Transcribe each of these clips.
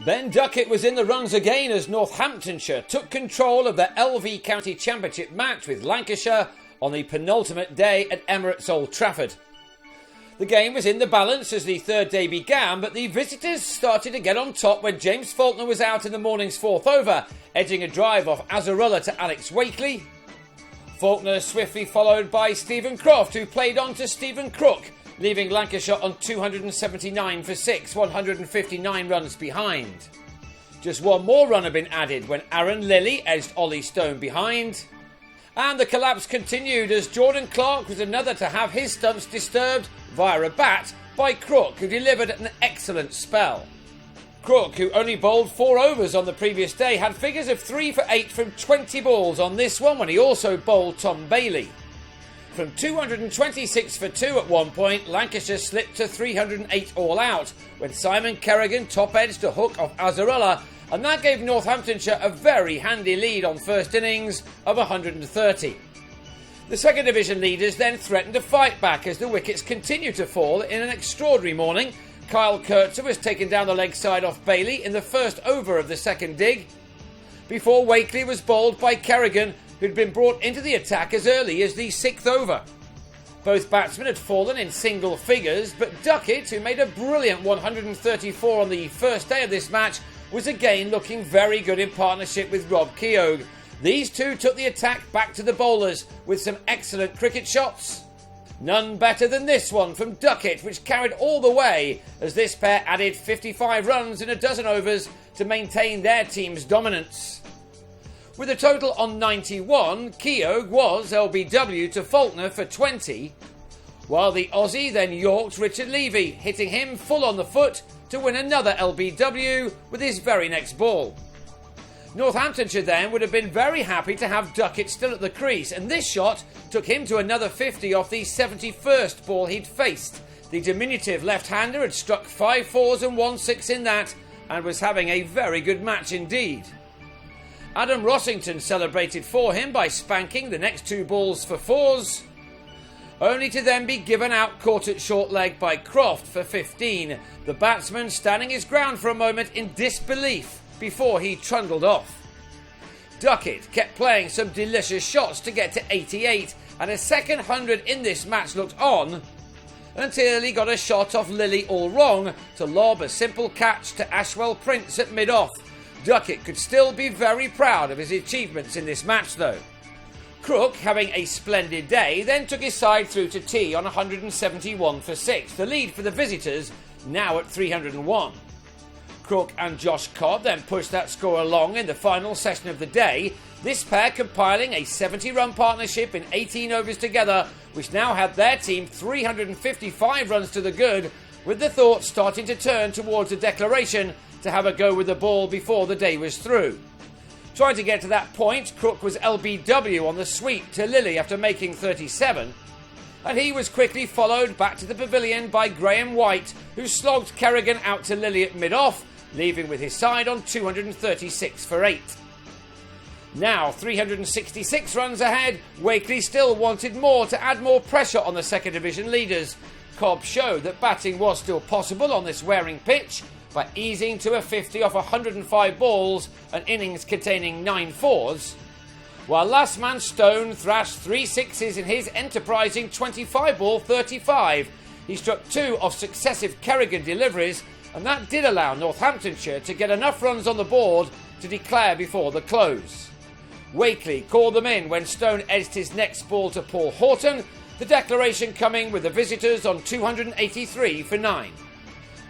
Ben Duckett was in the runs again as Northamptonshire took control of the LV County Championship match with Lancashire on the penultimate day at Emirates Old Trafford. The game was in the balance as the third day began, but the visitors started to get on top when James Faulkner was out in the morning's fourth over, edging a drive off Azzarullah to Alex Wakely. Faulkner swiftly followed by Stephen Croft, who played on to Stephen Crook, leaving Lancashire on 279 for 6, 159 runs behind. Just one more run had been added when Aaron Lilly edged Ollie Stone behind. And the collapse continued as Jordan Clark was another to have his stumps disturbed via a bat by Crook, who delivered an excellent spell. Crook, who only bowled 4 overs on the previous day, had figures of 3 for 8 from 20 balls on this one when he also bowled Tom Bailey. From 226 for 2 at one point, Lancashire slipped to 308 all out when Simon Kerrigan top-edged a hook off Azzarullah, and that gave Northamptonshire a very handy lead on first innings of 130. The second division leaders then threatened to fight back as the wickets continued to fall in an extraordinary morning. Kyle Kurtzer was taken down the leg side off Bailey in the first over of the second dig, before Wakely was bowled by Kerrigan, who'd been brought into the attack as early as the 6th over. Both batsmen had fallen in single figures, but Duckett, who made a brilliant 134 on the first day of this match, was again looking very good in partnership with Rob Keogh. These two took the attack back to the bowlers with some excellent cricket shots. None better than this one from Duckett, which carried all the way as this pair added 55 runs in a dozen overs to maintain their team's dominance. With a total on 91, Keogh was LBW to Faulkner for 20, while the Aussie then yorked Richard Levy, hitting him full on the foot to win another LBW with his very next ball. Northamptonshire then would have been very happy to have Duckett still at the crease, and this shot took him to another 50 off the 71st ball he'd faced. The diminutive left-hander had struck 5 fours and 1 6 in that, and was having a very good match indeed. Adam Rossington celebrated for him by spanking the next 2 balls for 4s, only to then be given out caught at short leg by Croft for 15, the batsman standing his ground for a moment in disbelief before he trundled off. Duckett kept playing some delicious shots to get to 88, and a second 100 in this match looked on, until he got a shot off Lilly all wrong to lob a simple catch to Ashwell Prince at mid-off. Duckett could still be very proud of his achievements in this match though. Crook, having a splendid day, then took his side through to tea on 171 for 6, the lead for the visitors now at 301. Crook and Josh Cobb then pushed that score along in the final session of the day, this pair compiling a 70-run partnership in 18 overs together, which now had their team 355 runs to the good, with the thoughts starting to turn towards a declaration to have a go with the ball before the day was through. Trying to get to that point, Crook was LBW on the sweep to Lilly after making 37, and he was quickly followed back to the pavilion by Graham White, who slogged Kerrigan out to Lilly at mid-off, leaving with his side on 236 for 8. Now 366 runs ahead, Wakely still wanted more to add more pressure on the second division leaders. Cobb showed that batting was still possible on this wearing pitch by easing to a 50 off 105 balls, an innings containing 9 fours, while last man Stone thrashed 3 sixes in his enterprising 25 ball 35. He struck 2 off successive Kerrigan deliveries, and that did allow Northamptonshire to get enough runs on the board to declare before the close. Wakely called them in when Stone edged his next ball to Paul Horton, the declaration coming with the visitors on 283 for 9.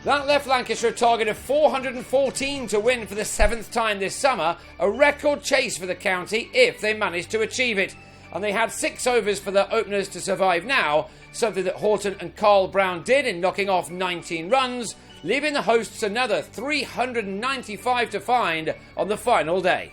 That left Lancashire a target of 414 to win for the 7th time this summer, a record chase for the county if they managed to achieve it. And they had 6 overs for their openers to survive now, something that Horton and Carl Brown did in knocking off 19 runs, leaving the hosts another 395 to find on the final day.